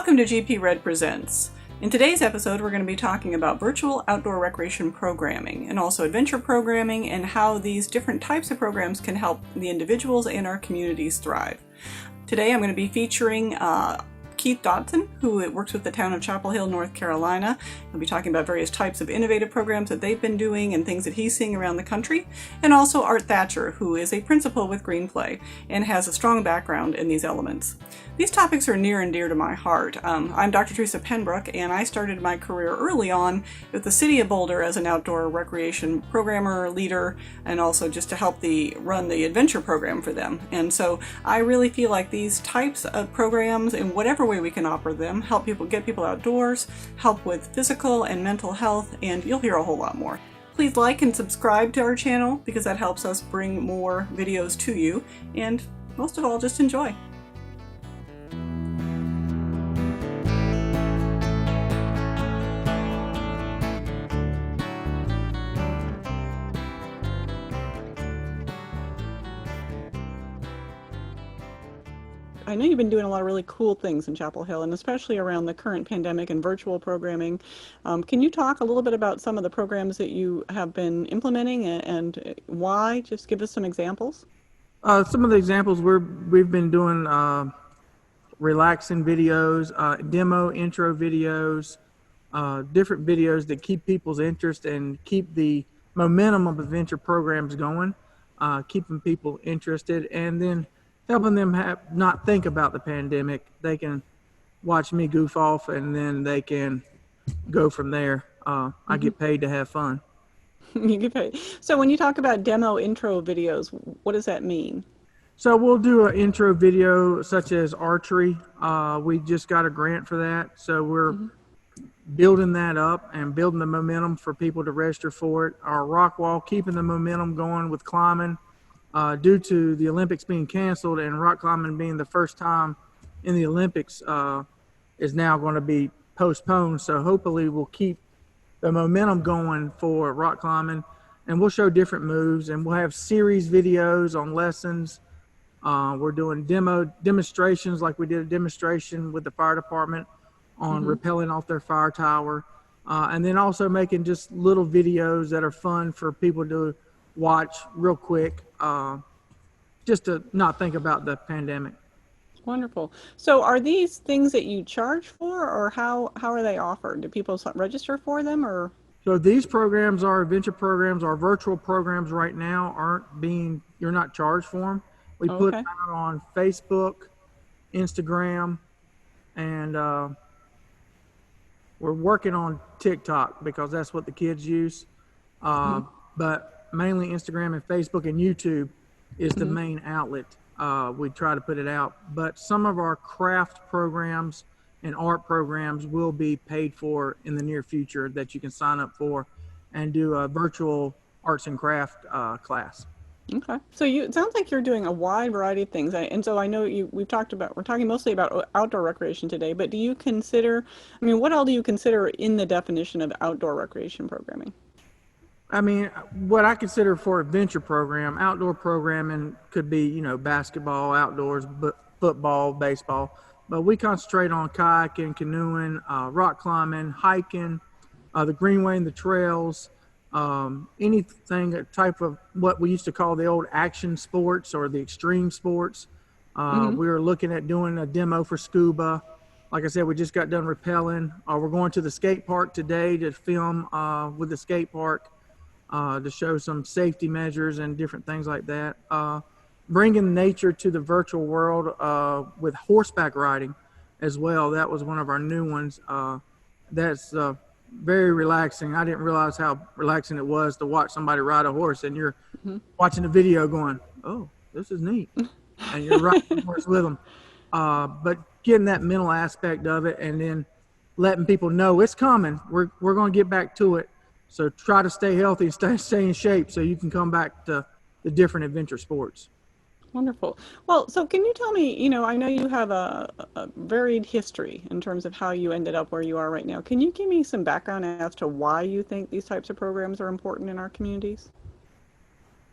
Welcome to GP Red Presents. In today's episode, we're going to be talking about virtual outdoor recreation programming and also adventure programming and how these different types of programs can help the individuals and our communities thrive. Today I'm going to be featuring Keith Dodson, who works with the town of Chapel Hill, North Carolina. He'll be talking about various types of innovative programs that they've been doing and things that he's seeing around the country. And also Art Thatcher, who is a principal with GreenPlay and has a strong background in these elements. These topics are near and dear to my heart. I'm Dr. Teresa Penbrooke, and I started my career early on with the City of Boulder as an outdoor recreation programmer, leader, and also just to help run the adventure program for them. And so I really feel like these types of programs, in whatever way we can offer them, help people get people outdoors, help with physical and mental health, and you'll hear a whole lot more. Please like and subscribe to our channel because that helps us bring more videos to you, and most of all, just enjoy. I know you've been doing a lot of really cool things in Chapel Hill, and especially around the current pandemic and virtual programming. Can you talk a little bit about some of the programs that you have been implementing and why? Just give us some examples. Some of the examples we've been doing relaxing videos, demo intro videos, different videos that keep people's interest and keep the momentum of adventure programs going, keeping people interested, and then helping them not think about the pandemic. They can watch me goof off and then they can go from there. I get paid to have fun. You get paid. So when you talk about demo intro videos, what does that mean? So we'll do an intro video such as archery. We just got a grant for that. So we're building that up and building the momentum for people to register for it. Our rock wall, keeping the momentum going with climbing. Due to the Olympics being canceled and rock climbing being the first time in the Olympics is now going to be postponed. So hopefully we'll keep the momentum going for rock climbing, and we'll show different moves, and we'll have series videos on lessons. We're doing demonstrations, like we did a demonstration with the fire department on rappelling off their fire tower, and then also making just little videos that are fun for people to watch real quick, just to not think about the pandemic. Wonderful. So are these things that you charge for, or how are they offered? Do people register for them, or? So these programs, our adventure programs, our virtual programs right now you're not charged for them. We put them out on Facebook, Instagram, and we're working on TikTok because that's what the kids use. But mainly Instagram and Facebook and YouTube is the main outlet. We try to put it out, but some of our craft programs and art programs will be paid for in the near future that you can sign up for and do a virtual arts and craft class. Okay. So it sounds like you're doing a wide variety of things. And so I know we're talking mostly about outdoor recreation today, but do you consider, what all do you consider in the definition of outdoor recreation programming? What I consider for adventure program, outdoor programming could be, basketball, outdoors, football, baseball. But we concentrate on kayaking, canoeing, rock climbing, hiking, the greenway and the trails, anything type of what we used to call the old action sports or the extreme sports. We were looking at doing a demo for scuba. Like I said, we just got done rappelling. We're going to the skate park today to film with the skate park. To show some safety measures and different things like that. Bringing nature to the virtual world with horseback riding as well. That was one of our new ones. That's very relaxing. I didn't realize how relaxing it was to watch somebody ride a horse, and you're watching the video going, oh, this is neat. And you're riding the horse with them. But getting that mental aspect of it and then letting people know it's coming. We're going to get back to it. So try to stay healthy, stay in shape so you can come back to the different adventure sports. Wonderful. Well, so can you tell me, I know you have a varied history in terms of how you ended up where you are right now. Can you give me some background as to why you think these types of programs are important in our communities?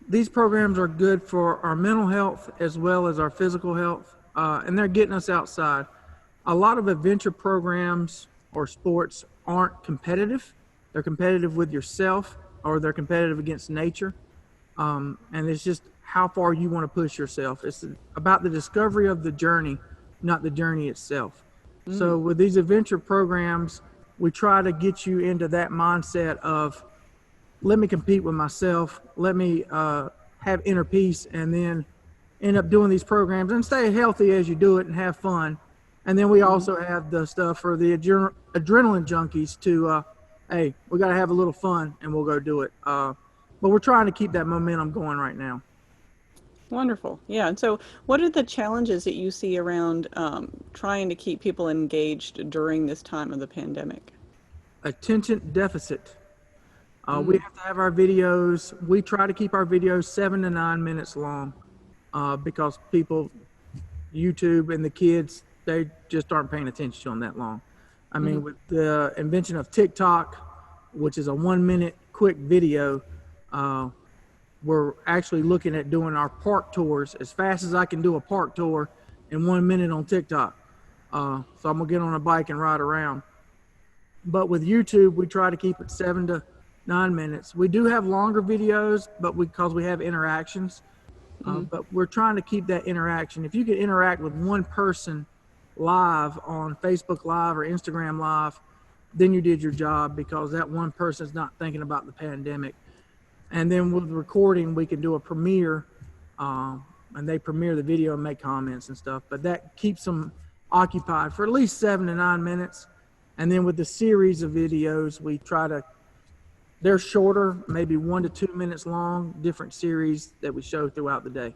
These programs are good for our mental health as well as our physical health, and they're getting us outside. A lot of adventure programs or sports aren't competitive. They're competitive with yourself, or they're competitive against nature. And it's just how far you want to push yourself. It's about the discovery of the journey, not the journey itself. So with these adventure programs, we try to get you into that mindset of, let me compete with myself, let me have inner peace, and then end up doing these programs and stay healthy as you do it and have fun. And then we also have the stuff for the adrenaline junkies to, hey, we got to have a little fun and we'll go do it. But we're trying to keep that momentum going right now. Wonderful. Yeah. And so, what are the challenges that you see around trying to keep people engaged during this time of the pandemic? Attention deficit. We have to have our videos. We try to keep our videos 7 to 9 minutes long because people, YouTube and the kids, they just aren't paying attention to them that long. I mean, with the invention of TikTok, which is a 1 minute quick video, we're actually looking at doing our park tours as fast as I can do a park tour in 1 minute on TikTok. So I'm gonna get on a bike and ride around. But with YouTube, we try to keep it 7 to 9 minutes. We do have longer videos, but because we have interactions, but we're trying to keep that interaction. If you could interact with one person live on Facebook Live or Instagram Live, then you did your job, because that one person is not thinking about the pandemic. And then with recording, we can do a premiere, and they premiere the video and make comments and stuff. But that keeps them occupied for at least 7 to 9 minutes. And then with the series of videos, we try to, they're shorter, maybe 1 to 2 minutes long, different series that we show throughout the day.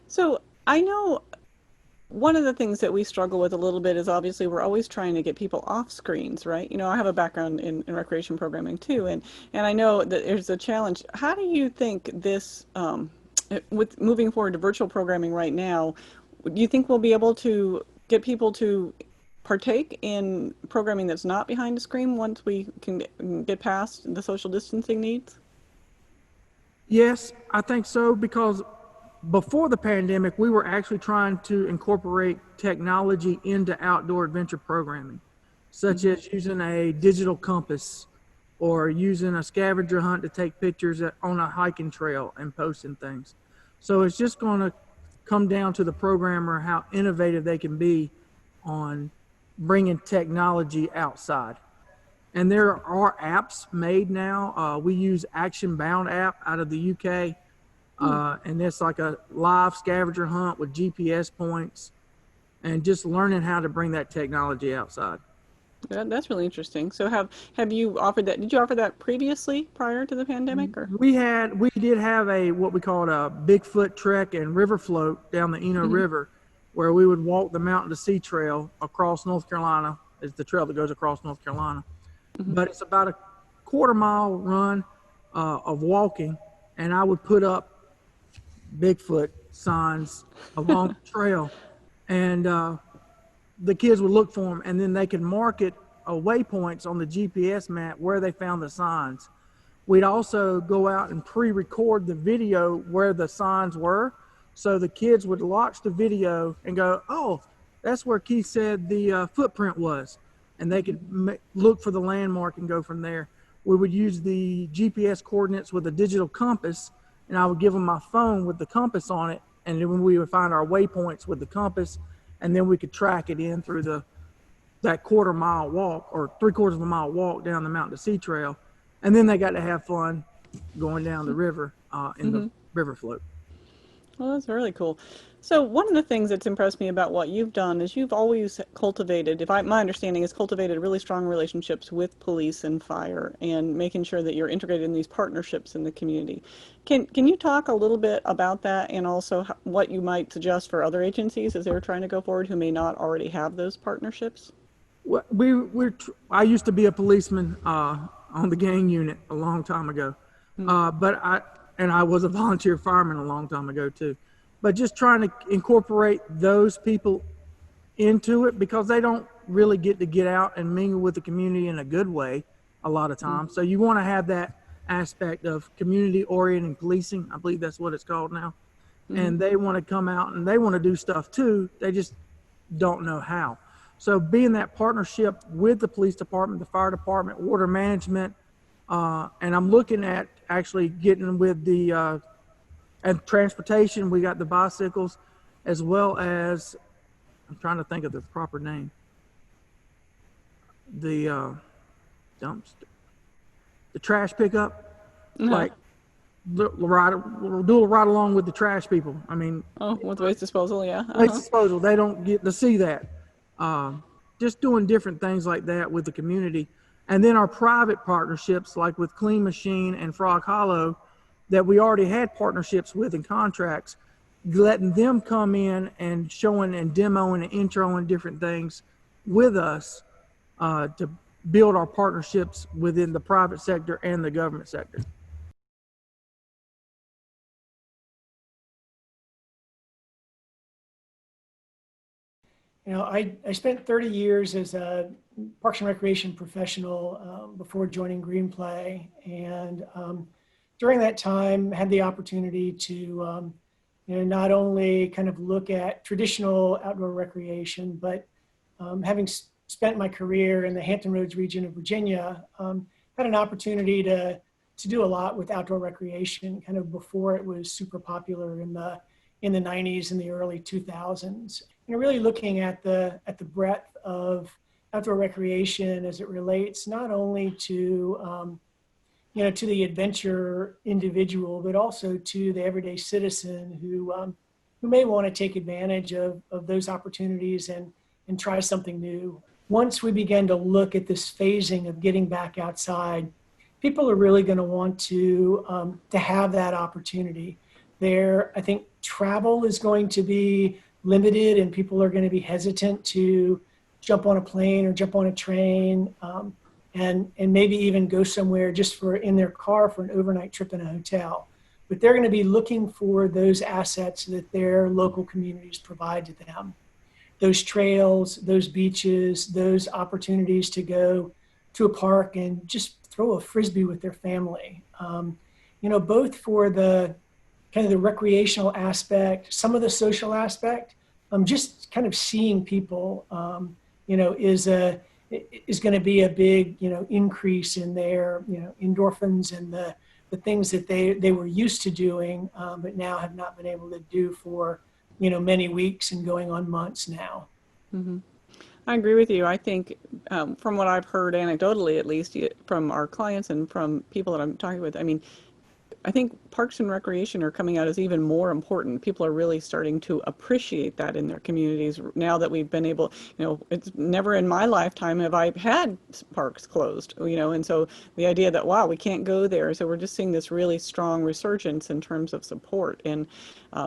So, I know one of the things that we struggle with a little bit is, obviously we're always trying to get people off screens, right? You know, I have a background in recreation programming too, and I know that there's a challenge. How do you think this, with moving forward to virtual programming right now, do you think we'll be able to get people to partake in programming that's not behind a screen once we can get past the social distancing needs? Yes, I think so, because before the pandemic, we were actually trying to incorporate technology into outdoor adventure programming, such as using a digital compass or using a scavenger hunt to take pictures on a hiking trail and posting things. So it's just going to come down to the programmer, how innovative they can be on bringing technology outside. And there are apps made now. We use Action Bound app out of the UK. And it's like a live scavenger hunt with GPS points, and just learning how to bring that technology outside. That's really interesting. So have you offered that? Did you offer that previously, prior to the pandemic, or? We did have a, what we called a Bigfoot trek and river float down the Eno River, where we would walk the Mountain to Sea Trail across North Carolina. It's the trail that goes across North Carolina. But it's about a quarter-mile run of walking, and I would put up Bigfoot signs along the trail, and the kids would look for them, and then they could mark it waypoints on the GPS map where they found the signs. We'd also go out and pre-record the video where the signs were, so the kids would watch the video and go, oh, that's where Keith said the footprint was, and they could look for the landmark and go from there. We would use the GPS coordinates with a digital compass, and I would give them my phone with the compass on it, and then we would find our waypoints with the compass, and then we could track it in through that quarter-mile walk or 3/4 of a mile walk down the Mountain to Sea Trail. And then they got to have fun going down the river in the river float. Well, that's really cool. So one of the things that's impressed me about what you've done is you've always cultivated, my understanding is, cultivated really strong relationships with police and fire, and making sure that you're integrated in these partnerships in the community. Can you talk a little bit about that, and also what you might suggest for other agencies as they're trying to go forward who may not already have those partnerships? Well, I used to be a policeman on the gang unit a long time ago, but I was a volunteer fireman a long time ago too. But just trying to incorporate those people into it, because they don't really get out and mingle with the community in a good way a lot of times. So you want to have that aspect of community-oriented policing. I believe that's what it's called now. And they want to come out and they want to do stuff too. They just don't know how. So being that partnership with the police department, the fire department, water management, and I'm looking at actually getting with the and transportation. We got the bicycles, as well as I'm trying to think of the proper name. The dumpster, the trash pickup, like we'll do a ride along with the trash people. I mean, with waste disposal, yeah. waste disposal. They don't get to see that. Just doing different things like that with the community, and then our private partnerships, like with Clean Machine and Frog Hollow, that we already had partnerships with and contracts, letting them come in and showing and demoing and introing different things with us to build our partnerships within the private sector and the government sector. You know, I spent 30 years as a Parks and Recreation professional before joining GreenPlay, and during that time had the opportunity to you know, not only kind of look at traditional outdoor recreation, but having spent my career in the Hampton Roads region of Virginia, had an opportunity to do a lot with outdoor recreation kind of before it was super popular in the 90s and the early 2000s. You know, really looking at the breadth of outdoor recreation as it relates not only to you know, to the adventure individual, but also to the everyday citizen who may want to take advantage of those opportunities and try something new. Once we begin to look at this phasing of getting back outside, people are really going to want to have that opportunity. I think travel is going to be limited, and people are going to be hesitant to jump on a plane or jump on a train, and maybe even go somewhere just in their car for an overnight trip in a hotel. But they're going to be looking for those assets that their local communities provide to them. Those trails, those beaches, those opportunities to go to a park and just throw a Frisbee with their family. You know, both for the kind of the recreational aspect, some of the social aspect, just kind of seeing people, you know, is going to be a big, you know, increase in their, you know, endorphins and the things that they were used to doing, but now have not been able to do for, you know, many weeks and going on months now. Mm-hmm. I agree with you. I think from what I've heard anecdotally, at least from our clients and from people that I'm talking with, I mean, I think parks and recreation are coming out as even more important. People are really starting to appreciate that in their communities now that we've been able, you know, it's never in my lifetime have I had parks closed, you know, and so the idea that, wow, we can't go there. So we're just seeing this really strong resurgence in terms of support, and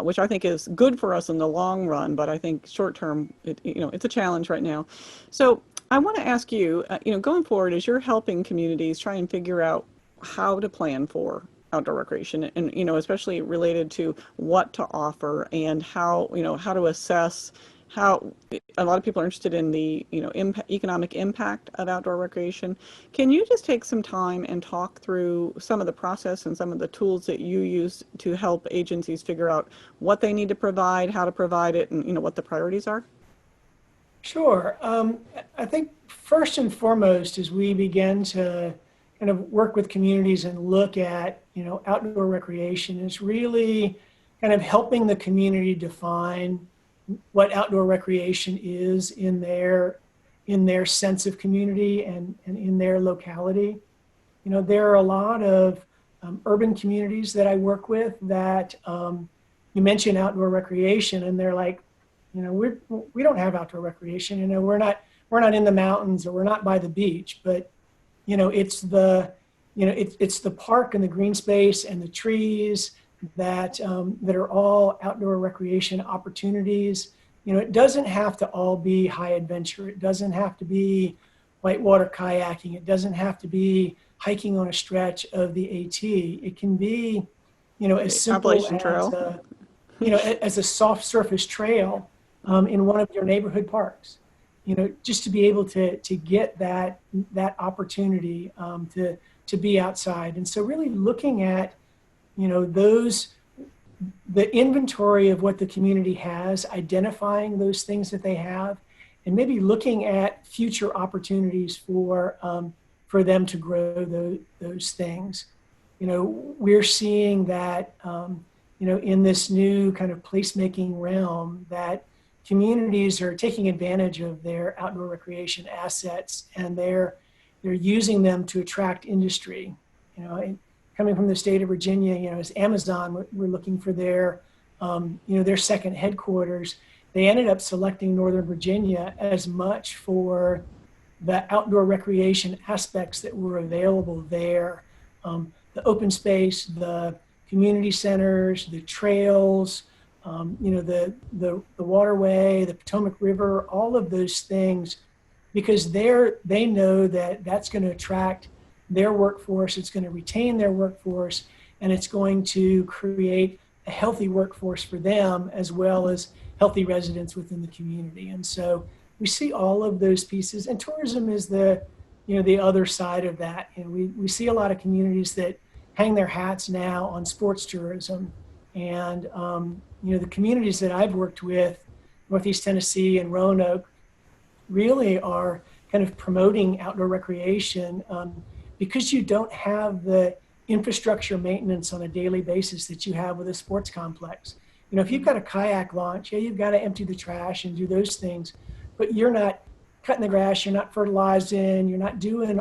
which I think is good for us in the long run, but I think short term, you know, it's a challenge right now. So I want to ask you, you know, going forward, as you're helping communities try and figure out how to plan for outdoor recreation, and you know, especially related to what to offer and how, you know, how to assess how a lot of people are interested in the, you know, economic impact of outdoor recreation. Can you just take some time and talk through some of the process and some of the tools that you use to help agencies figure out what they need to provide, how to provide it, and you know, what the priorities are? Sure. I think first and foremost, as we begin to kind of work with communities and look at, you know, outdoor recreation, is really kind of helping the community define what outdoor recreation is in their sense of community and in their locality. You know, there are a lot of urban communities that I work with that you mention outdoor recreation, and they're like, you know, we don't have outdoor recreation. You know, we're not in the mountains, or we're not by the beach, but you know, it's the park and the green space and the trees that are all outdoor recreation opportunities. You know, it doesn't have to all be high adventure. It doesn't have to be whitewater kayaking. It doesn't have to be hiking on a stretch of the AT. It can be, you know, as simple as you know, as a soft surface trail in one of your neighborhood parks. You know, just to be able to get that opportunity to be outside. And so really looking at, you know, those the inventory of what the community has, identifying those things that they have, and maybe looking at future opportunities for them to grow those things. We're seeing that, in this new kind of placemaking realm, that communities are taking advantage of their outdoor recreation assets, and they're using them to attract industry. And coming from the state of Virginia, as Amazon, we're looking for their second headquarters. They ended up selecting Northern Virginia as much for the outdoor recreation aspects that were available there. The open space, the community centers, the trails, the waterway, the Potomac River, all of those things, because they know that that's going to attract their workforce, it's going to retain their workforce, and it's going to create a healthy workforce for them, as well as healthy residents within the community. And so we see all of those pieces, and tourism is the other side of that. We see a lot of communities that hang their hats now on sports tourism, and the communities that I've worked with, Northeast Tennessee and Roanoke, really are kind of promoting outdoor recreation because you don't have the infrastructure maintenance on a daily basis that you have with a sports complex. If you've got a kayak launch, you've got to empty the trash and do those things, but you're not cutting the grass, you're not fertilizing, you're not doing,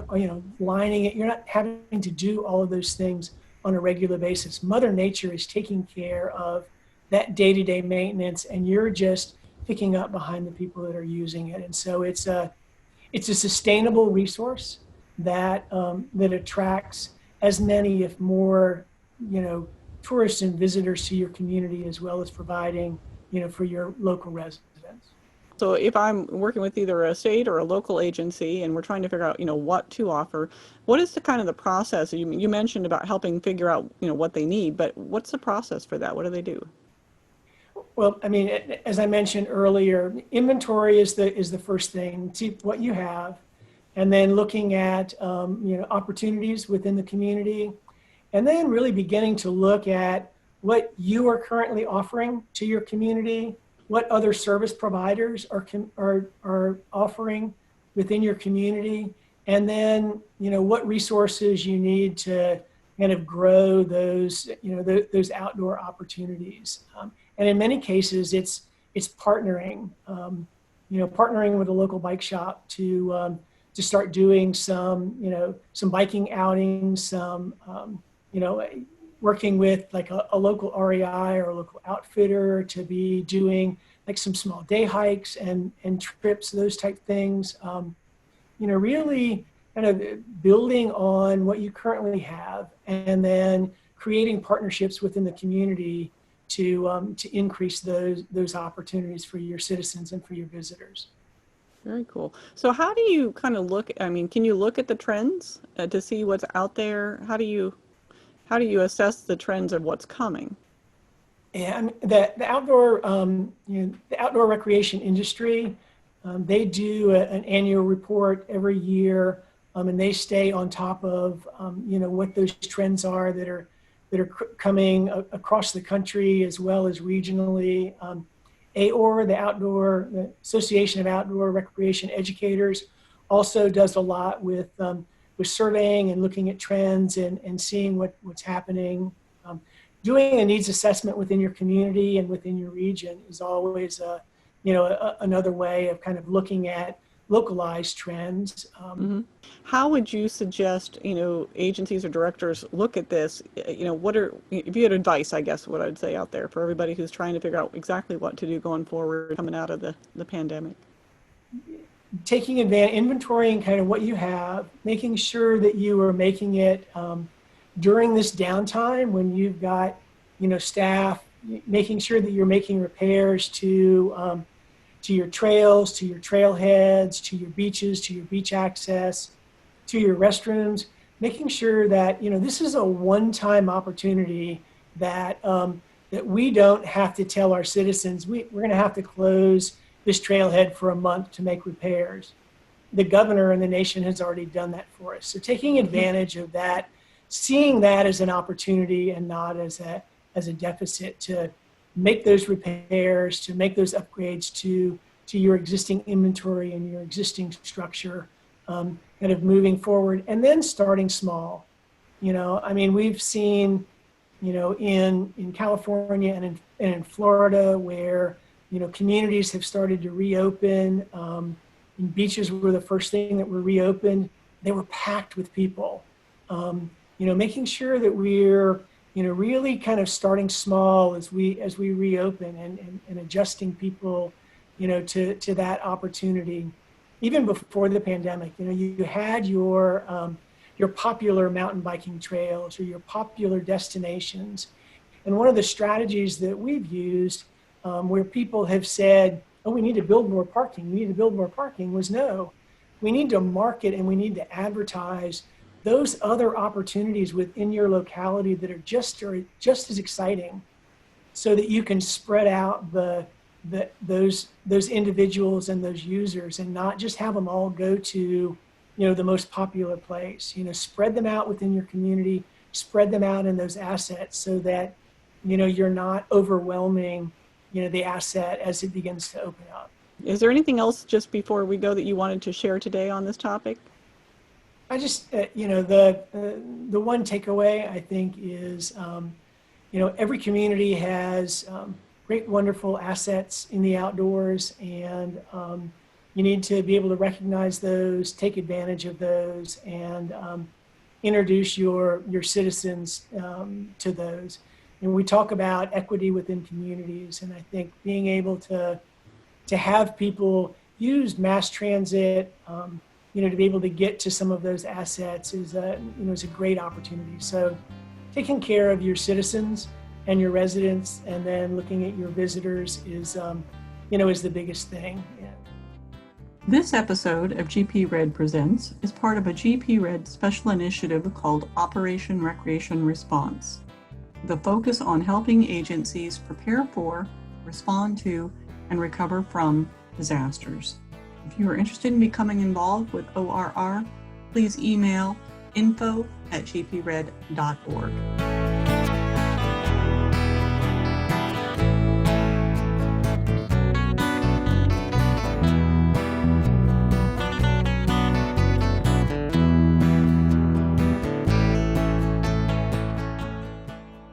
lining it, you're not having to do all of those things on a regular basis. Mother Nature is taking care of that day-to-day maintenance, and you're just picking up behind the people that are using it. And so it's a sustainable resource that attracts as many, if more, tourists and visitors to your community, as well as providing, for your local residents. So if I'm working with either a state or a local agency and we're trying to figure out, what to offer, what is the kind of the process? You mentioned about helping figure out, what they need, but what's the process for that? What do they do? Well, as I mentioned earlier, inventory is the first thing. See what you have, and then looking at opportunities within the community, and then really beginning to look at what you are currently offering to your community, what other service providers are offering within your community, and then what resources you need to kind of grow those those outdoor opportunities. And in many cases, it's partnering, partnering with a local bike shop to start doing some biking outings, some working with like a local REI or a local outfitter to be doing like some small day hikes and trips, those type things. Really kind of building on what you currently have, and then creating partnerships within the community to increase those opportunities for your citizens and for your visitors. Very cool. So how do you kind of look, can you look at the trends to see what's out there? How do you assess the trends of what's coming? And the outdoor recreation industry, they do an annual report every year, and they stay on top of what those trends are that are coming across the country as well as regionally. AOR, the Association of Outdoor Recreation Educators, also does a lot with surveying and looking at trends and seeing what's happening. Doing a needs assessment within your community and within your region is always another way of kind of looking at localized trends. How would you suggest, agencies or directors look at this? If you had advice, I guess, what I'd say out there for everybody who's trying to figure out exactly what to do going forward, coming out of the pandemic? Taking advantage, inventorying kind of what you have, making sure that you are making it during this downtime when you've got, staff, making sure that you're making repairs to your trails, to your trailheads, to your beaches, to your beach access, to your restrooms, making sure that, this is a one-time opportunity that we don't have to tell our citizens, we're going to have to close this trailhead for a month to make repairs. The governor and the nation has already done that for us. So taking advantage of that, seeing that as an opportunity and not as as a deficit to make those repairs, to make those upgrades to your existing inventory and your existing structure, kind of moving forward, and then starting small. I mean, we've seen, in California and in Florida where, communities have started to reopen. And beaches were the first thing that were reopened. They were packed with people. Making sure that we're, really kind of starting small as we reopen and adjusting people, to that opportunity. Even before the pandemic, you had your popular mountain biking trails or your popular destinations. And one of the strategies that we've used where people have said, oh, we need to build more parking, was no, we need to market and we need to advertise those other opportunities within your locality that are just as exciting, so that you can spread out those individuals and those users and not just have them all go to, the most popular place. Spread them out within your community, spread them out in those assets so that, you're not overwhelming, the asset as it begins to open up. Is there anything else just before we go that you wanted to share today on this topic? I just, the one takeaway I think is, every community has great, wonderful assets in the outdoors, and you need to be able to recognize those, take advantage of those, and introduce your citizens to those. And we talk about equity within communities, and I think being able to have people use mass transit, to be able to get to some of those assets is a great opportunity. So taking care of your citizens and your residents, and then looking at your visitors is the biggest thing. Yeah. This episode of GP Red Presents is part of a GP Red special initiative called Operation Recreation Response, with a focus on helping agencies prepare for, respond to, and recover from disasters. If you are interested in becoming involved with ORR, please email info@gpred.org.